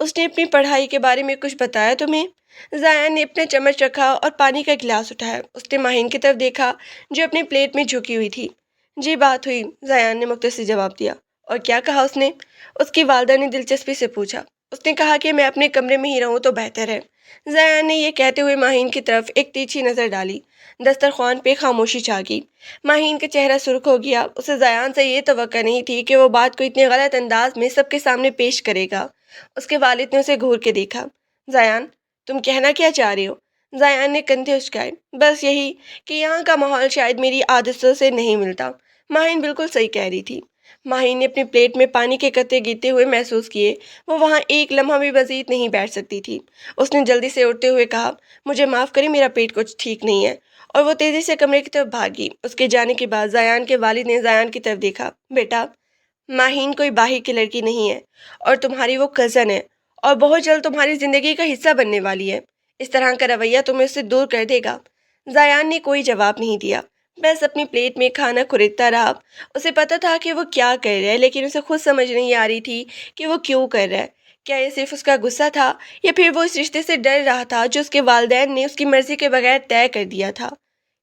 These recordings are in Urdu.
اس نے اپنی پڑھائی کے بارے میں کچھ بتایا تمہیں؟ زایان نے اپنا چمچ رکھا اور پانی کا گلاس اٹھایا۔ اس نے ماہین کی طرف دیکھا جو اپنی پلیٹ میں جھکی ہوئی تھی۔ جی بات ہوئی، زایان نے مختصر جواب دیا۔ اور کیا کہا اس نے؟ اس کی والدہ نے دلچسپی سے پوچھا۔ اس نے کہا کہ میں اپنے کمرے میں ہی رہوں تو بہتر ہے۔ زایان نے یہ کہتے ہوئے ماہین کی طرف ایک تیچھی نظر ڈالی۔ دسترخوان پہ خاموشی چھا گئی۔ ماہین کا چہرہ سرخ ہو گیا۔ اسے زایان سے یہ توقع نہیں تھی کہ وہ بات کو اتنے غلط انداز میں سب کے سامنے پیش کرے گا۔ اس کے والد نے اسے گھور کے دیکھا۔ زایان، تم کہنا کیا چاہ رہے ہو؟ زایان نے کندھے اچکائے۔ بس یہی کہ یہاں کا ماحول شاید میری عادتوں سے نہیں ملتا۔ ماہین بالکل صحیح کہہ رہی تھی۔ ماہین نے اپنی پلیٹ میں پانی کے قطرے گرتے ہوئے محسوس کیے۔ وہ وہاں ایک لمحہ بھی مزید نہیں بیٹھ سکتی تھی۔ اس نے جلدی سے اٹھتے ہوئے کہا، مجھے معاف کریں، میرا پیٹ کچھ ٹھیک نہیں ہے، اور وہ تیزی سے کمرے کی طرف بھاگی۔ اس کے جانے کے بعد زایان کے والد نے زایان کی طرف دیکھا۔ بیٹا، ماہین کوئی باہر کی لڑکی نہیں ہے، اور تمہاری وہ کزن ہے، اور بہت جلد تمہاری زندگی کا حصہ بننے والی ہے۔ اس طرح کا رویہ تمہیں اس سے دور کر دے گا۔ زایان نے کوئی جواب نہیں دیا، بس اپنی پلیٹ میں کھانا کھریدتا رہا۔ اسے پتا تھا کہ وہ کیا کر رہا ہے، لیکن اسے خود سمجھ نہیں آ رہی تھی کہ وہ کیوں کر رہا ہے۔ کیا یہ صرف اس کا غصہ تھا، یا پھر وہ اس رشتے سے ڈر رہا تھا جو اس کے والدین نے اس کی مرضی کے بغیر طے کر دیا تھا؟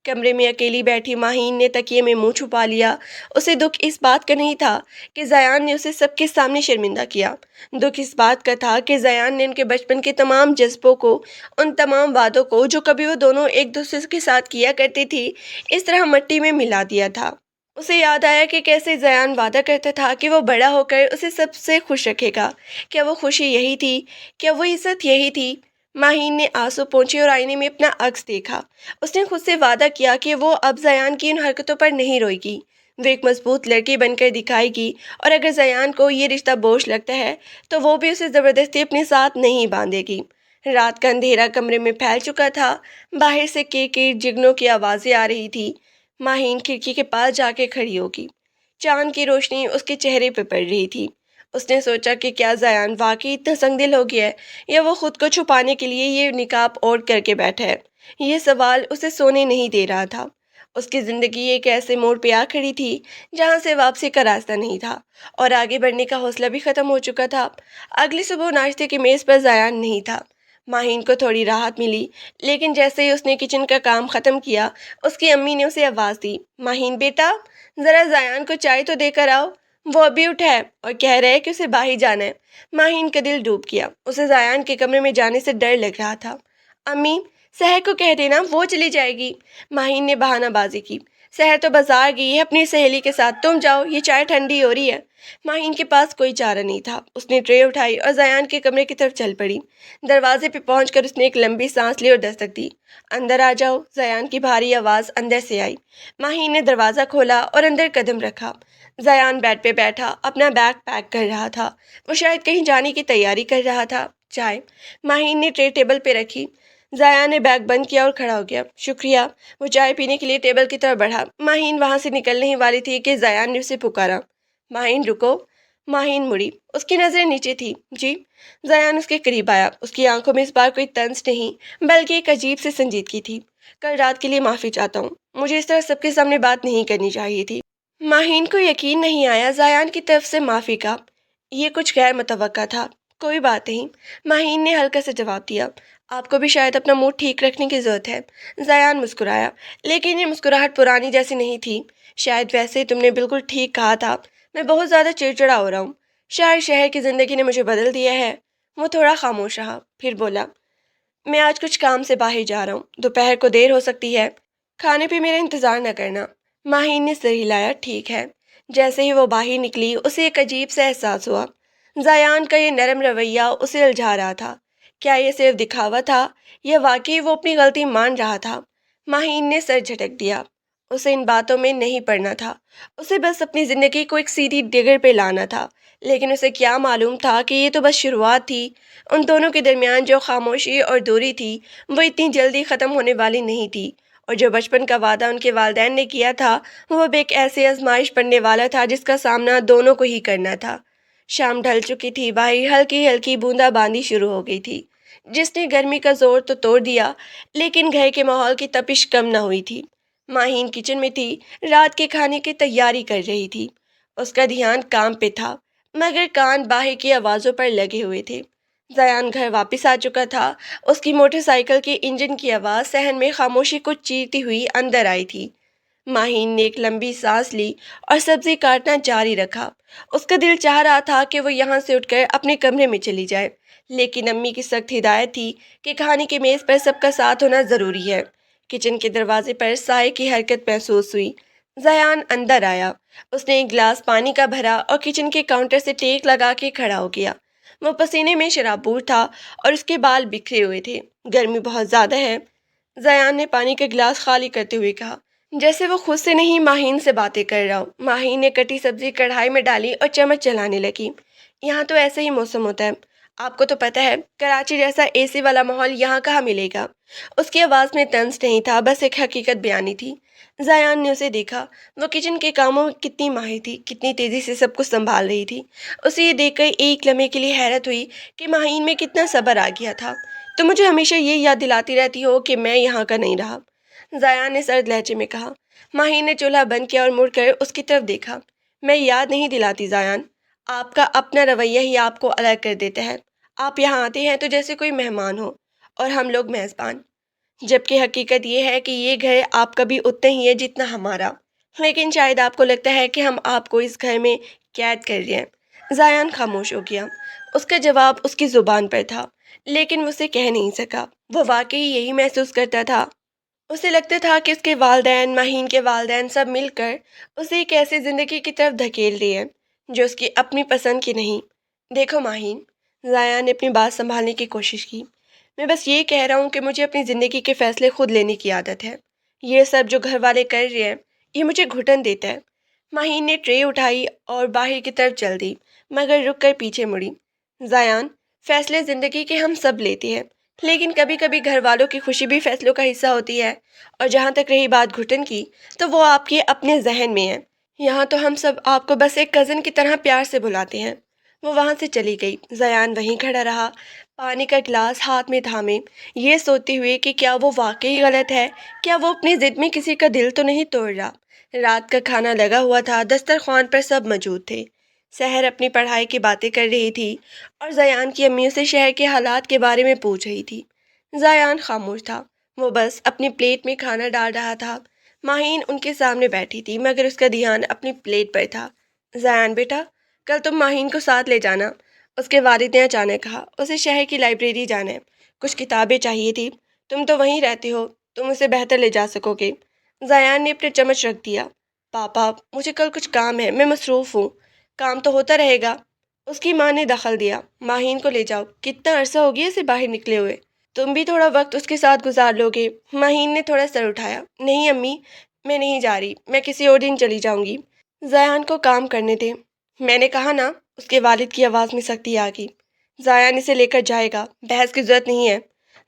کمرے میں اکیلی بیٹھی ماہین نے تکیے میں منہ چھپا لیا۔ اسے دکھ اس بات کا نہیں تھا کہ زایان نے اسے سب کے سامنے شرمندہ کیا۔ دکھ اس بات کا تھا کہ زایان نے ان کے بچپن کے تمام جذبوں کو، ان تمام وعدوں کو جو کبھی وہ دونوں ایک دوسرے کے ساتھ کیا کرتی تھی، اس طرح مٹی میں ملا دیا تھا۔ اسے یاد آیا کہ کیسے زایان وعدہ کرتا تھا کہ وہ بڑا ہو کر اسے سب سے خوش رکھے گا۔ کیا وہ خوشی یہی تھی؟ کیا وہ عزت یہی تھی؟ ماہین نے آنسو پونچھے اور آئینے میں اپنا عکس دیکھا۔ اس نے خود سے وعدہ کیا کہ وہ اب زایان کی ان حرکتوں پر نہیں روئے گی۔ وہ ایک مضبوط لڑکی بن کر دکھائے گی، اور اگر زایان کو یہ رشتہ بوجھ لگتا ہے تو وہ بھی اسے زبردستی اپنے ساتھ نہیں باندھے گی۔ رات کا اندھیرا کمرے میں پھیل چکا تھا۔ باہر سے کیر جگنوں کی آوازیں آ رہی تھی۔ ماہین کھڑکی کے پاس جا کے کھڑی ہوگی۔ چاند کی روشنی اس کے چہرے پہ پڑ رہی تھی۔ اس نے سوچا کہ کیا زایان واقعی اتنا سنگ دل ہو گیا ہے، یا وہ خود کو چھپانے کے لیے یہ نقاب اوڑھ کر کے بیٹھا ہے؟ یہ سوال اسے سونے نہیں دے رہا تھا۔ اس کی زندگی ایک ایسے موڑ پہ آ کھڑی تھی جہاں سے واپسی کا راستہ نہیں تھا، اور آگے بڑھنے کا حوصلہ بھی ختم ہو چکا تھا۔ اگلی صبح ناشتے کی میز پر زایان نہیں تھا۔ ماہین کو تھوڑی راحت ملی، لیکن جیسے ہی اس نے کچن کا کام ختم کیا، اس کی امی نے اسے آواز دی، ماہین بیٹا، ذرا زایان کو چائے تو دے کر آؤ، وہ ابھی اٹھا ہے اور کہہ رہا ہے کہ اسے باہر جانا ہے۔ ماہین کا دل ڈوب گیا۔ اسے زایان کے کمرے میں جانے سے ڈر لگ رہا تھا۔ امی، سحر کو کہہ دینا، وہ چلی جائے گی۔ ماہین نے بہانہ بازی کی۔ سحر تو بازار گئی ہے اپنی سہیلی کے ساتھ، تم جاؤ، یہ چائے ٹھنڈی ہو رہی ہے۔ ماہین کے پاس کوئی چارہ نہیں تھا۔ اس نے ٹرے اٹھائی اور زایان کے کمرے کی طرف چل پڑی۔ دروازے پہ پہنچ کر اس نے ایک لمبی سانس لی اور دستک دی۔ اندر آ جاؤ، زایان کی بھاری آواز اندر سے آئی۔ ماہین نے دروازہ کھولا اور اندر قدم رکھا۔ زایان بیڈ پہ بیٹھا اپنا بیگ پیک کر رہا تھا۔ وہ شاید کہیں جانے کی تیاری کر رہا تھا۔ چائے؟ ماہین نے ٹرے ٹیبل پہ رکھی۔ زایان نے بیگ بند کیا اور کھڑا ہو گیا۔ شکریہ۔ وہ چائے پینے کے لیے ٹیبل کی طرف بڑھا۔ ماہین وہاں سے نکلنے ہی والی تھی کہ زایان نے اسے پکارا، ماہین رکو۔ ماہین مڑی۔ اس کی نظریں نیچے تھی۔ جی؟ زایان اس کے قریب آیا۔ اس کی آنکھوں میں اس بار کوئی طنز نہیں، بلکہ ایک عجیب سی سنجیدگی تھی۔ کل رات کے لیے معافی چاہتا ہوں، مجھے اس طرح سب کے سامنے بات نہیں کرنی چاہیے تھی۔ ماہین کو یقین نہیں آیا زایان کی طرف سے معافی کا۔ یہ کچھ غیر متوقع تھا۔ کوئی بات نہیں، ماہین نے ہلکا سے جواب دیا۔ آپ کو بھی شاید اپنا موڈ ٹھیک رکھنے کی ضرورت ہے۔ زایان مسکرایا، لیکن یہ مسکراہٹ پرانی جیسی نہیں تھی۔ شاید ویسے تم نے بالکل ٹھیک کہا تھا، میں بہت زیادہ چڑچڑا ہو رہا ہوں۔ شاید شہر کی زندگی نے مجھے بدل دیا ہے۔ وہ تھوڑا خاموش رہا، پھر بولا، میں آج کچھ کام سے باہر جا رہا ہوں، دوپہر کو دیر ہو سکتی ہے، کھانے پہ میرا انتظار نہ کرنا۔ ماہین نے سر ہلایا، ٹھیک ہے۔ جیسے ہی وہ باہر نکلی، اسے ایک عجیب سا احساس ہوا۔ زایان کا یہ نرم رویہ اسے الجھا رہا تھا۔ کیا یہ صرف دکھاوا تھا، یا واقعی وہ اپنی غلطی مان رہا تھا؟ ماہین نے سر جھٹک دیا۔ اسے ان باتوں میں نہیں پڑنا تھا۔ اسے بس اپنی زندگی کو ایک سیدھی ڈگر پہ لانا تھا۔ لیکن اسے کیا معلوم تھا کہ یہ تو بس شروعات تھی۔ ان دونوں کے درمیان جو خاموشی اور دوری تھی، وہ اتنی جلدی ختم ہونے والی نہیں تھی، اور جو بچپن کا وعدہ ان کے والدین نے کیا تھا، وہ اب ایک ایسی آزمائش پڑنے والا تھا جس کا سامنا دونوں کو ہی کرنا تھا۔ شام ڈھل چکی تھی، باہر ہلکی ہلکی بوندا باندی شروع ہو گئی تھی، جس نے گرمی کا زور تو توڑ دیا، لیکن گھر کے ماحول کی تپش کم نہ ہوئی تھی۔ ماہین کچن میں تھی، رات کے کھانے کی تیاری کر رہی تھی۔ اس کا دھیان کام پہ تھا، مگر کان باہر کی آوازوں پر لگے ہوئے تھے۔ زیان گھر واپس آ چکا تھا۔ اس کی موٹر سائیکل کے انجن کی آواز صحن میں خاموشی کو چیرتی ہوئی اندر آئی تھی۔ ماہین نے ایک لمبی سانس لی اور سبزی کاٹنا جاری رکھا۔ اس کا دل چاہ رہا تھا کہ وہ یہاں سے اٹھ کر اپنے کمرے میں چلی جائے، لیکن امی کی سخت ہدایت تھی کہ کھانے کی میز پر سب کا ساتھ ہونا ضروری ہے۔ کچن کے دروازے پر سائے کی حرکت محسوس ہوئی۔ زیان اندر آیا۔ اس نے ایک گلاس پانی کا بھرا اور کچن کے کاؤنٹر سے ٹیک لگا کے کھڑا ہو گیا۔ وہ پسینے میں شرابور تھا اور اس کے بال بکھرے ہوئے تھے۔ گرمی بہت زیادہ ہے، زیان نے پانی کا گلاس خالی کرتے ہوئے کہا، جیسے وہ خود سے نہیں ماہین سے باتیں کر رہا ہو۔ ماہین نے کٹی سبزی کڑھائی میں ڈالی اور چمچ چلانے لگی۔ یہاں تو ایسا ہی موسم ہوتا ہے، آپ کو تو پتہ ہے، کراچی جیسا اے سی والا ماحول یہاں کہاں ملے گا۔ اس کی آواز میں طنز نہیں تھا، بس ایک حقیقت بیانی تھی۔ زیان نے اسے دیکھا، وہ کچن کے کاموں میں کتنی ماہر تھی، کتنی تیزی سے سب کچھ سنبھال رہی تھی۔ اسے یہ دیکھ کر ایک لمحے کے لیے حیرت ہوئی کہ ماہین میں کتنا صبر آ گیا تھا۔ تو مجھے ہمیشہ یہ یاد دلاتی رہتی ہو کہ میں یہاں کا نہیں رہا، زیان نے سرد لہجے میں کہا۔ ماہین نے چولہا بند کیا اور مڑ کر اس کی طرف دیکھا۔ میں یاد نہیں دلاتی زیان، آپ کا اپنا رویہ ہی آپ کو الگ کر دیتا ہے۔ آپ یہاں آتے ہیں تو جیسے کوئی مہمان ہو اور ہم لوگ میزبان، جبکہ حقیقت یہ ہے کہ یہ گھر آپ کا بھی اتنا ہی ہے جتنا ہمارا، لیکن شاید آپ کو لگتا ہے کہ ہم آپ کو اس گھر میں قید کر رہے ہیں۔ زیان خاموش ہو گیا۔ اس کا جواب اس کی زبان پر تھا، لیکن وہ اسے کہہ نہیں سکا۔ وہ واقعی یہی محسوس کرتا تھا۔ اسے لگتا تھا کہ اس کے والدین، ماہین کے والدین، سب مل کر اسے ایک ایسی زندگی کی طرف دھکیل رہے ہیں جو اس کی اپنی پسند کی نہیں۔ دیکھو ماہین، زیان نے اپنی بات سنبھالنے کی کوشش کی، میں بس یہ کہہ رہا ہوں کہ مجھے اپنی زندگی کے فیصلے خود لینے کی عادت ہے۔ یہ سب جو گھر والے کر رہے ہیں، یہ مجھے گھٹن دیتا ہے۔ ماہین نے ٹرے اٹھائی اور باہر کی طرف چل دی، مگر رک کر پیچھے مڑی۔ زیان، فیصلے زندگی کے ہم سب لیتے ہیں، لیکن کبھی کبھی گھر والوں کی خوشی بھی فیصلوں کا حصہ ہوتی ہے۔ اور جہاں تک رہی بات گھٹن کی، تو وہ آپ کے اپنے ذہن میں ہے۔ یہاں تو ہم سب آپ کو بس ایک کزن کی طرح پیار سے بلاتے ہیں۔ وہ وہاں سے چلی گئی۔ زیان وہیں کھڑا رہا، پانی کا گلاس ہاتھ میں تھامے، یہ سوچتے ہوئے کہ کیا وہ واقعی غلط ہے، کیا وہ اپنی ضد میں کسی کا دل تو نہیں توڑ رہا۔ رات کا کھانا لگا ہوا تھا، دسترخوان پر سب موجود تھے۔ سحر اپنی پڑھائی کی باتیں کر رہی تھی اور زیان کی امی اسے شہر کے حالات کے بارے میں پوچھ رہی تھی۔ زیان خاموش تھا، وہ بس اپنی پلیٹ میں کھانا ڈال رہا تھا۔ ماہین ان کے سامنے بیٹھی تھی، مگر اس کا دھیان اپنی پلیٹ پر تھا۔ زیان بیٹا، کل تم ماہین کو ساتھ لے جانا، اس کے والد نے اچانک کہا۔ اسے شہر کی لائبریری جانا ہے، کچھ کتابیں چاہیے تھی۔ تم تو وہیں رہتے ہو، تم اسے بہتر لے جا سکو گے۔ زیان نے اپنے چمچ رکھ دیا۔ پاپا، مجھے کل کچھ کام ہے، میں مصروف ہوں۔ کام تو ہوتا رہے گا، اس کی ماں نے دخل دیا۔ ماہین کو لے جاؤ، کتنا عرصہ ہو گیا اسے باہر نکلے ہوئے، تم بھی تھوڑا وقت اس کے ساتھ گزار لو گے۔ ماہین نے تھوڑا سر اٹھایا۔ نہیں امی، میں نہیں جا رہی، میں کسی اور دن چلی جاؤں گی۔ زیان کو کام کرنے دے، میں نے کہا نا، اس کے والد کی آواز میں سختی آ گئی۔ زیان اسے لے کر جائے گا، بحث کی ضرورت نہیں ہے۔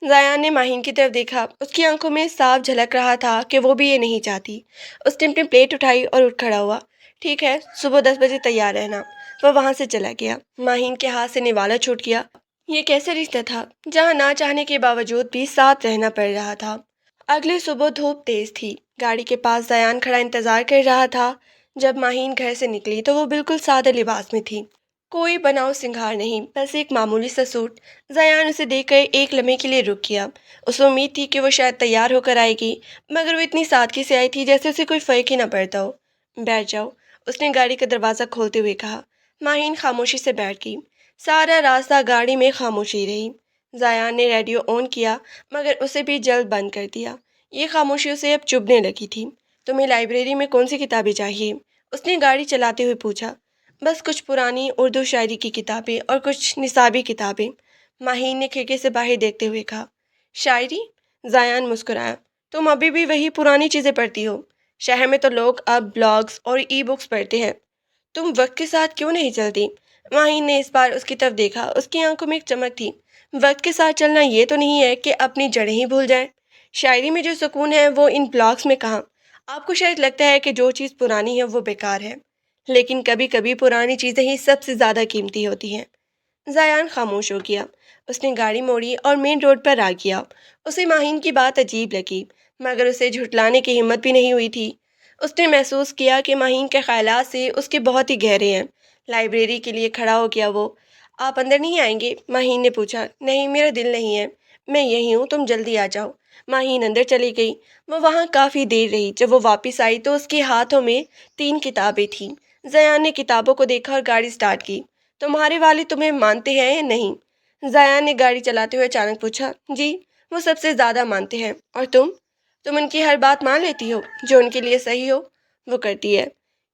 زیان نے ماہین کی طرف دیکھا، اس کی آنکھوں میں صاف جھلک رہا تھا کہ وہ بھی یہ نہیں چاہتی۔ اس نے اپنی پلیٹ اٹھائی اور اٹھ کھڑا ہوا۔ ٹھیک ہے، صبح 10 بجے تیار رہنا۔ وہ وہاں سے چلا گیا۔ ماہین کے ہاتھ سے نوالا چھوٹ گیا۔ یہ کیسے رشتہ تھا جہاں نہ چاہنے کے باوجود بھی ساتھ رہنا پڑ رہا تھا۔ اگلی صبح دھوپ تیز تھی۔ گاڑی کے پاس زیان کھڑا انتظار کر رہا تھا۔ جب ماہین گھر سے نکلی تو وہ بالکل سادہ لباس میں تھی، کوئی بناؤ سنگھار نہیں، بس ایک معمولی سا سوٹ۔ زیان اسے دیکھ کر ایک لمحے کے لیے رک گیا۔ اسے امید تھی کہ وہ شاید تیار ہو کر آئے گی، مگر وہ اتنی سادگی سے آئی تھی جیسے اسے کوئی فرق ہی نہ پڑتا ہو۔ بیٹھ جاؤ، اس نے گاڑی کا دروازہ کھولتے ہوئے کہا۔ ماہین خاموشی سے بیٹھ گئی۔ سارا راستہ گاڑی میں خاموشی رہی۔ زیان نے ریڈیو آن کیا، مگر اسے بھی جلد بند کر دیا۔ یہ خاموشی اسے اب چبھنے لگی تھی۔ تمہیں لائبریری میں کون سی کتابیں چاہیے؟ اس نے گاڑی چلاتے ہوئے پوچھا۔ بس کچھ پرانی اردو شاعری کی کتابیں اور کچھ نصابی کتابیں، ماہین نے کھڑکی سے باہر دیکھتے ہوئے کہا۔ شاعری؟ زیان مسکرایا۔ تم ابھی بھی وہی پرانی چیزیں پڑھتی ہو؟ شہر میں تو لوگ اب بلاگز اور ای بکس پڑھتے ہیں، تم وقت کے ساتھ کیوں نہیں چلتی؟ ماہین نے اس بار اس کی طرف دیکھا، اس کی آنکھوں میں ایک چمک تھی۔ وقت کے ساتھ چلنا یہ تو نہیں ہے کہ اپنی جڑیں ہی بھول جائیں۔ شاعری میں جو سکون ہے وہ ان بلاگز میں کہاں۔ آپ کو شاید لگتا ہے کہ جو چیز پرانی ہے وہ بیکار ہے، لیکن کبھی کبھی پرانی چیزیں ہی سب سے زیادہ قیمتی ہوتی ہیں۔ زیان خاموش ہو گیا۔ اس نے گاڑی موڑی اور مین روڈ پر آ گیا۔ اسے ماہین کی بات عجیب لگی، مگر اسے جھٹلانے کی ہمت بھی نہیں ہوئی تھی۔ اس نے محسوس کیا کہ ماہین کے خیالات سے اس کے بہت ہی گہرے ہیں۔ لائبریری کے لیے کھڑا ہو گیا وہ۔ آپ اندر نہیں آئیں گے؟ ماہین نے پوچھا۔ نہیں، میرا دل نہیں ہے، میں یہی ہوں، تم جلدی آ جاؤ۔ ماہین اندر چلی گئی۔ وہ وہاں کافی دیر رہی۔ جب وہ واپس آئی تو اس کے ہاتھوں میں 3 کتابیں تھیں۔ زیان نے کتابوں کو دیکھا اور گاڑی سٹارٹ کی۔ تمہارے والد تمہیں مانتے ہیں یا نہیں؟ زیان نے گاڑی چلاتے ہوئے اچانک پوچھا۔ جی، وہ سب سے زیادہ مانتے ہیں۔ اور تم ان کی ہر بات مان لیتی ہو؟ جو ان کے لیے صحیح ہو وہ کرتی ہے۔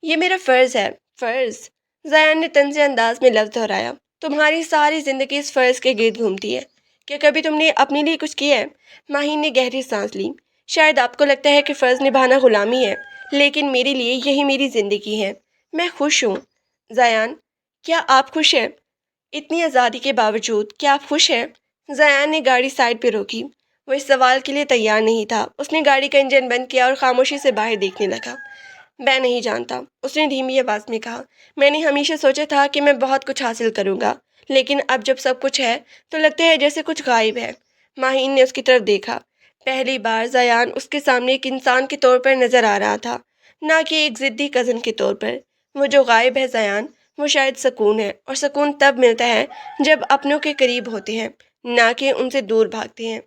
یہ میرا فرض ہے۔ فرض؟ زیان نے طنزیہ انداز میں لفظ دہرایا۔ تمہاری ساری زندگی اس فرض کے گرد گھومتی ہے۔ کیا کبھی تم نے اپنے لیے کچھ کیا ہے؟ ماہین نے گہری سانس لی۔ شاید آپ کو لگتا ہے کہ فرض نبھانا غلامی ہے، لیکن میرے لیے یہی میری زندگی ہے۔ میں خوش ہوں۔ زیان، کیا آپ خوش ہیں؟ اتنی آزادی کے باوجود کیا آپ خوش ہیں؟ زیان نے گاڑی سائڈ پہ روکی۔ وہ اس سوال کے لیے تیار نہیں تھا۔ اس نے گاڑی کا انجن بند کیا اور خاموشی سے باہر دیکھنے لگا۔ میں نہیں جانتا، اس نے دھیمی آواز میں کہا۔ میں نے ہمیشہ سوچا تھا کہ میں بہت کچھ حاصل کروں گا، لیکن اب جب سب کچھ ہے تو لگتا ہے جیسے کچھ غائب ہے۔ ماہین نے اس کی طرف دیکھا۔ پہلی بار زیان اس کے سامنے ایک انسان کے طور پر نظر آ رہا تھا، نہ کہ ایک ضدی کزن کے طور پر۔ وہ جو غائب ہے زیان، وہ شاید سکون ہے، اور سکون تب ملتا ہے جب اپنوں کے قریب ہوتے ہیں، نہ کہ ان سے دور بھاگتے ہیں۔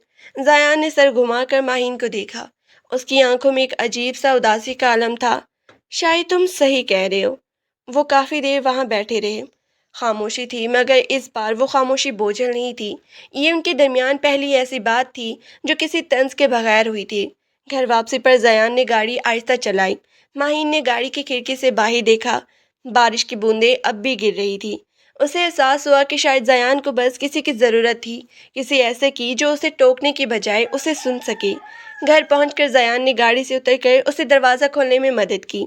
زیان نے سر گھما کر ماہین کو دیکھا۔ اس کی آنکھوں میں ایک عجیب سا اداسی کا عالم تھا۔ شاید تم صحیح کہہ رہے ہو۔ وہ کافی دیر وہاں بیٹھے رہے۔ خاموشی تھی، مگر اس بار وہ خاموشی بوجھل نہیں تھی۔ یہ ان کے درمیان پہلی ایسی بات تھی جو کسی طنز کے بغیر ہوئی تھی۔ گھر واپسی پر زیان نے گاڑی آہستہ چلائی۔ ماہین نے گاڑی کی کھڑکی سے باہر دیکھا۔ بارش کی بوندیں اب بھی گر رہی تھی۔ اسے احساس ہوا کہ شاید زیان کو بس کسی کی ضرورت تھی، کسی ایسے کی جو اسے ٹوکنے کی بجائے اسے سن سکے۔ گھر پہنچ کر زیان نے گاڑی سے اتر کر اسے دروازہ کھولنے میں مدد کی۔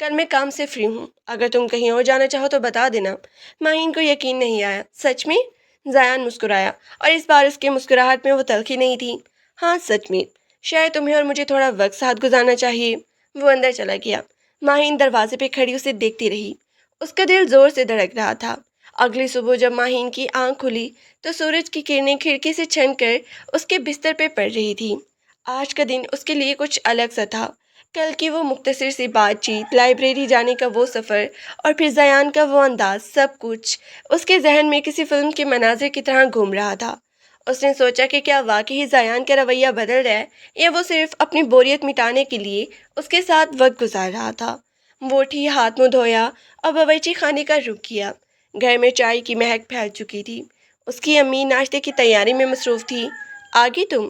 کل میں کام سے فری ہوں، اگر تم کہیں اور جانا چاہو تو بتا دینا۔ ماہین کو یقین نہیں آیا۔ سچ میں؟ زیان مسکرایا، اور اس بار اس کے مسکراہٹ میں وہ تلخی نہیں تھی۔ ہاں سچ میں، شاید تمہیں اور مجھے تھوڑا وقت ساتھ گزارنا چاہیے۔ وہ اندر چلا گیا۔ ماہین دروازے پہ کھڑی اسے دیکھتی رہی۔ اس کا دل زور سے دھڑک رہا تھا۔ اگلی صبح جب ماہین کی آنکھ کھلی تو سورج کی کرنیں کھڑکی سے چھن کر اس کے بستر پہ پڑ رہی تھی۔ آج کا دن اس کے لیے کچھ الگ سا تھا۔ کل کی وہ مختصر سی بات چیت، لائبریری جانے کا وہ سفر، اور پھر زیان کا وہ انداز، سب کچھ اس کے ذہن میں کسی فلم کے مناظر کی طرح گھوم رہا تھا۔ اس نے سوچا کہ کیا واقعی زیان کا رویہ بدل رہا ہے، یا وہ صرف اپنی بوریت مٹانے کے لیے اس کے ساتھ وقت گزار رہا تھا۔ وہ اٹھی، ہاتھ منہ دھویا اور باورچی خانے کا رخ کیا۔ گھر میں چائے کی مہک پھیل چکی تھی۔ اس کی امی ناشتے کی تیاری میں مصروف تھی۔ آگی تم؟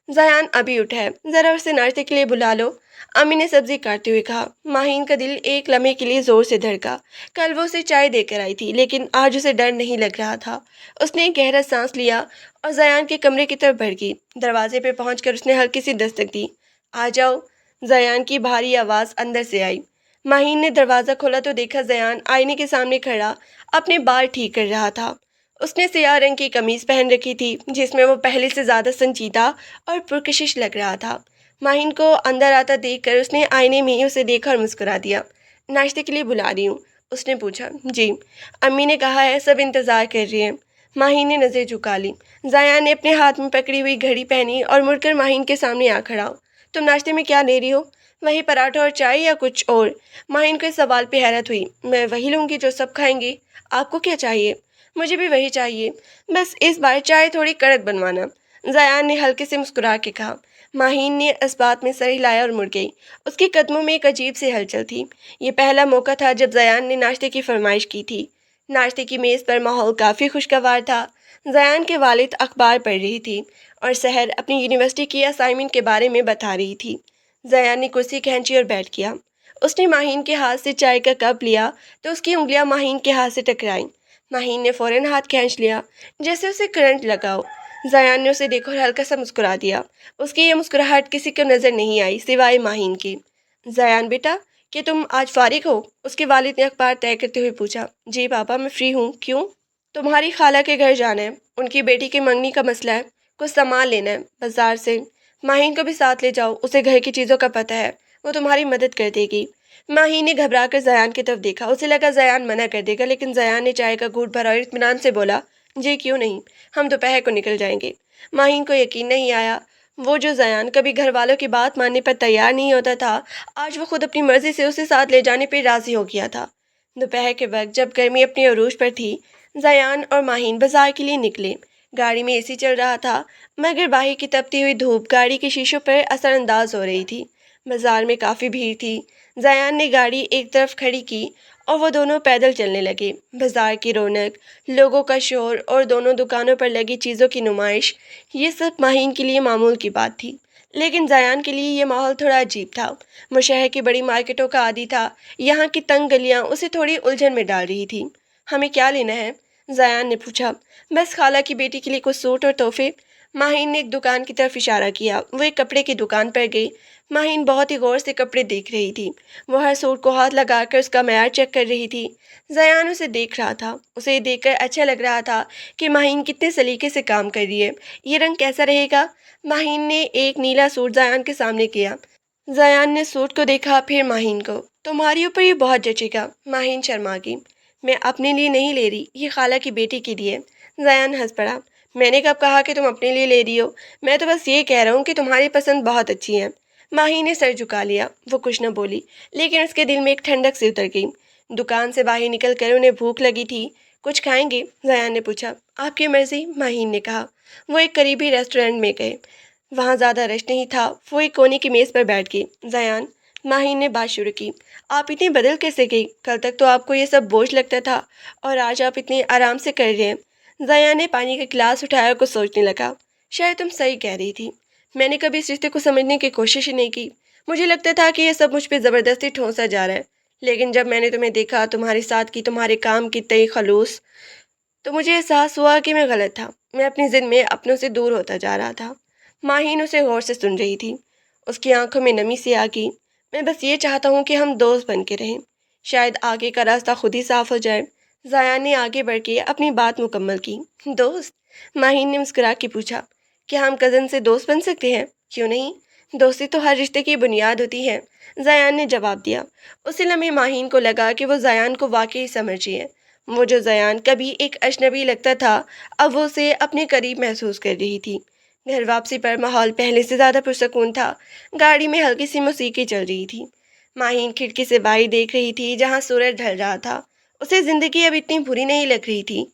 زیان ابھی اٹھا ہے، ذرا اسے ناشتے کے لیے بلا لو، امی نے سبزی کاٹتے ہوئے کہا۔ ماہین کا دل ایک لمحے کے لیے زور سے دھڑکا۔ کل وہ اسے چائے دے کر آئی تھی، لیکن آج اسے ڈر نہیں لگ رہا تھا۔ اس نے ایک گہرا سانس لیا اور زیان کے کمرے کی طرف بڑھ گئی۔ دروازے پہ پہنچ کر اس نے ہلکی سی دستک دی۔ آ جاؤ، زیان کی بھاری آواز اندر سے آئی۔ ماہین نے دروازہ کھولا تو دیکھا زیان آئینے کے سامنے کھڑا اپنے بال ٹھیک کر رہا تھا۔ اس نے سیاہ رنگ کی قمیض پہن رکھی تھی، جس میں وہ پہلے سے زیادہ سنجیدہ اور پرکشش لگ رہا تھا۔ ماہین کو اندر آتا دیکھ کر اس نے آئینے میں اسے دیکھا اور مسکرا دیا۔ ناشتے کے لیے بلا رہی ہوں؟ اس نے پوچھا۔ جی، امی نے کہا ہے، سب انتظار کر رہے ہیں۔ ماہین نے نظر جھکا لی۔ زیان نے اپنے ہاتھ میں پکڑی ہوئی گھڑی پہنی اور مڑ کر ماہین کے سامنے آ کھڑا۔ تم ناشتے میں کیا لے رہی ہو؟ وہی پراٹھا اور چائے یا کچھ اور؟ ماہین کو اس سوال پہ حیرت ہوئی۔ میں وہی لوں گی جو سب کھائیں گے۔ آپ کو کیا چاہیے؟ مجھے بھی وہی چاہیے، بس اس بار چائے تھوڑی کڑک بنوانا، زیان نے ہلکے سے مسکرا کے کہا۔ ماہین نے اس بات میں سر ہلایا اور مڑ گئی۔ اس کے قدموں میں ایک عجیب سی ہلچل تھی۔ یہ پہلا موقع تھا جب زیان نے ناشتے کی فرمائش کی تھی۔ ناشتے کی میز پر ماحول کافی خوشگوار تھا۔ زیان کے والد اخبار پڑھ رہی تھی اور سحر اپنی یونیورسٹی کی اسائنمنٹ کے بارے میں بتا رہی تھی۔ زیان نے کرسی کھینچی اور بیٹھ گیا۔ اس نے ماہین کے ہاتھ سے چائے کا کپ لیا تو اس کی انگلیاں ماہین کے ہاتھ سے ٹکرائیں۔ ماہین نے فوراً ہاتھ کھینچ لیا جیسے اسے کرنٹ لگا ہو۔ زیان نے اسے دیکھا اور ہلکا سا مسکرا دیا۔ اس کی یہ مسکراہٹ کسی کو نظر نہیں آئی سوائے ماہین کے۔ زیان بیٹا، کہ تم آج فارغ ہو؟ اس کے والد نے اخبار طے کرتے ہوئے پوچھا۔ جی پاپا، میں فری ہوں۔ کیوں؟ تمہاری خالہ کے گھر جانا ہے، ان کی بیٹی کی منگنی کا مسئلہ ہے، کچھ سامان لینا ہے بازار سے۔ ماہین کو بھی ساتھ لے جاؤ، اسے گھر کی چیزوں کا پتہ ہے، وہ تمہاری مدد کر دے گی۔ ماہین نے گھبرا کر زیان کی طرف دیکھا۔ اسے لگا زیان منع کر دے گا، لیکن زیان نے چائے کا گھونٹ بھرا اور اطمینان سے بولا، جی کیوں نہیں، ہم دوپہر کو نکل جائیں گے۔ ماہین کو یقین نہیں آیا۔ وہ جو زیان کبھی گھر والوں کی بات ماننے پر تیار نہیں ہوتا تھا، آج وہ خود اپنی مرضی سے اسے ساتھ لے جانے پہ راضی ہو گیا تھا۔ دوپہر کے وقت جب گرمی اپنے عروج پر تھی، زیان اور ماہین بازار کے لیے نکلے۔ گاڑی میں اے سی چل رہا تھا، مگر باہر کی تپتی ہوئی دھوپ گاڑی کے شیشوں پر اثر انداز ہو رہی تھی۔ بازار میں کافی بھیڑ تھی۔ زیان نے گاڑی ایک طرف کھڑی کی اور وہ دونوں پیدل چلنے لگے۔ بازار کی رونق، لوگوں کا شور اور دونوں دکانوں پر لگی چیزوں کی نمائش، یہ سب ماہین کے لیے معمول کی بات تھی، لیکن زیان کے لیے یہ ماحول تھوڑا عجیب تھا۔ وہ شہر کی بڑی مارکیٹوں کا عادی تھا، یہاں کی تنگ گلیاں اسے تھوڑی الجھن میں ڈال رہی تھی۔ ہمیں کیا لینا ہے؟ زیان نے پوچھا۔ بس خالہ کی بیٹی کے لیے کچھ سوٹ اور تحفے۔ ماہین نے ایک دکان کی طرف اشارہ کیا۔ وہ ایک کپڑے کی دکان پر گئی۔ ماہین بہت ہی غور سے کپڑے دیکھ رہی تھی۔ وہ ہر سوٹ کو ہاتھ لگا کر اس کا معیار چیک کر رہی تھی۔ زیان اسے دیکھ رہا تھا۔ اسے یہ دیکھ کر اچھا لگ رہا تھا کہ ماہین کتنے سلیقے سے کام کر رہی ہے۔ یہ رنگ کیسا رہے گا؟ ماہین نے ایک نیلا سوٹ زیان کے سامنے کیا۔ زیان نے سوٹ کو دیکھا، پھر ماہین کو۔ تمہاری اوپر یہ بہت جچے گا۔ ماہین شرما گئی۔ میں اپنے لیے نہیں لے رہی، یہ خالہ کی بیٹی کے لیے۔ زیان ہنس پڑا۔ میں نے کب کہا کہ تم اپنے لیے لے رہی ہو؟ میں تو بس یہ کہہ رہا ہوں کہ تمہاری پسند بہت اچھی ہے۔ ماہی نے سر جھکا لیا۔ وہ کچھ نہ بولی، لیکن اس کے دل میں ایک ٹھنڈک سی اتر گئی۔ دکان سے باہر نکل کر انہیں بھوک لگی تھی۔ کچھ کھائیں گے؟ زیان نے پوچھا۔ آپ کی مرضی، ماہین نے کہا۔ وہ ایک قریبی ریسٹورینٹ میں گئے۔ وہاں زیادہ رش نہیں تھا۔ وہ ایک کونے کی میز پر بیٹھ گئی۔ زیان، ماہین نے بات شروع کی، آپ اتنی بدل کیسے گئی؟ کل تک تو آپ کو یہ سب بوجھ لگتا تھا اور آج آپ اتنے آرام سے کر رہے ہیں۔ زیان نے پانی کا گلاس اٹھایا، کچھ سوچنے لگا۔ شاید تم صحیح کہہ رہی تھی، میں نے کبھی اس رشتے کو سمجھنے کی کوشش ہی نہیں کی۔ مجھے لگتا تھا کہ یہ سب مجھ پہ زبردستی ٹھونسا جا رہا ہے، لیکن جب میں نے تمہیں دیکھا، تمہاری سادگی، تمہارے کام کی تئیں خلوص، تو مجھے احساس ہوا کہ میں غلط تھا۔ میں اپنی ضد میں اپنوں سے دور ہوتا جا رہا تھا۔ ماہین اسے غور سے سن رہی تھی۔ اس کی آنکھوں میں نمی سی آ گئی۔ میں بس یہ چاہتا ہوں کہ ہم دوست بن کے رہیں، شاید آگے کا راستہ خود ہی صاف ہو جائے۔ زیان نے آگے بڑھ کے اپنی بات مکمل کی۔ دوست؟ ماہین نے مسکرا کے پوچھا۔ کیا ہم کزن سے دوست بن سکتے ہیں؟ کیوں نہیں؟ دوستی تو ہر رشتے کی بنیاد ہوتی ہے، زیان نے جواب دیا۔ اسی لمحے ماہین کو لگا کہ وہ زیان کو واقعی سمجھ رہی ہے۔ وہ جو زیان کبھی ایک اجنبی لگتا تھا، اب وہ اسے اپنے قریب محسوس کر رہی تھی۔ گھر واپسی پر ماحول پہلے سے زیادہ پرسکون تھا۔ گاڑی میں ہلکی سی موسیقی چل رہی تھی۔ ماہین کھڑکی سے باہر دیکھ رہی تھی جہاں سورج ڈھل رہا تھا۔ اسے زندگی اب اتنی بری نہیں لگ رہی تھی۔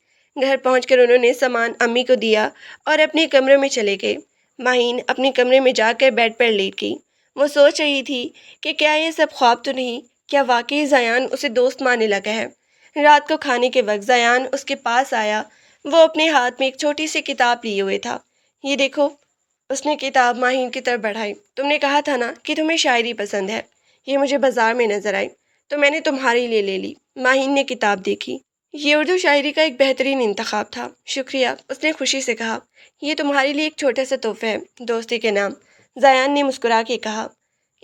گھر پہنچ کر انہوں نے سامان امی کو دیا اور اپنے کمرے میں چلے گئے۔ ماہین اپنے کمرے میں جا کر بیڈ پر لیٹ گئی۔ وہ سوچ رہی تھی کہ کیا یہ سب خواب تو نہیں؟ کیا واقعی زیان اسے دوست ماننے لگا ہے؟ رات کو کھانے کے وقت زیان اس کے پاس آیا۔ وہ اپنے ہاتھ میں ایک چھوٹی سی کتاب لیے ہوئے تھا۔ یہ دیکھو۔ اس نے کتاب ماہین کی طرف بڑھائی۔ تم نے کہا تھا نا کہ تمہیں شاعری پسند ہے، یہ مجھے بازار میں نظر آئی تو میں نے تمہارے لیے لے لی۔ ماہین نے کتاب دیکھی۔ یہ اردو شاعری کا ایک بہترین انتخاب تھا۔ شکریہ، اس نے خوشی سے کہا۔ یہ تمہارے لیے ایک چھوٹا سا تحفہ ہے، دوستی کے نام، زیان نے مسکرا کے کہا۔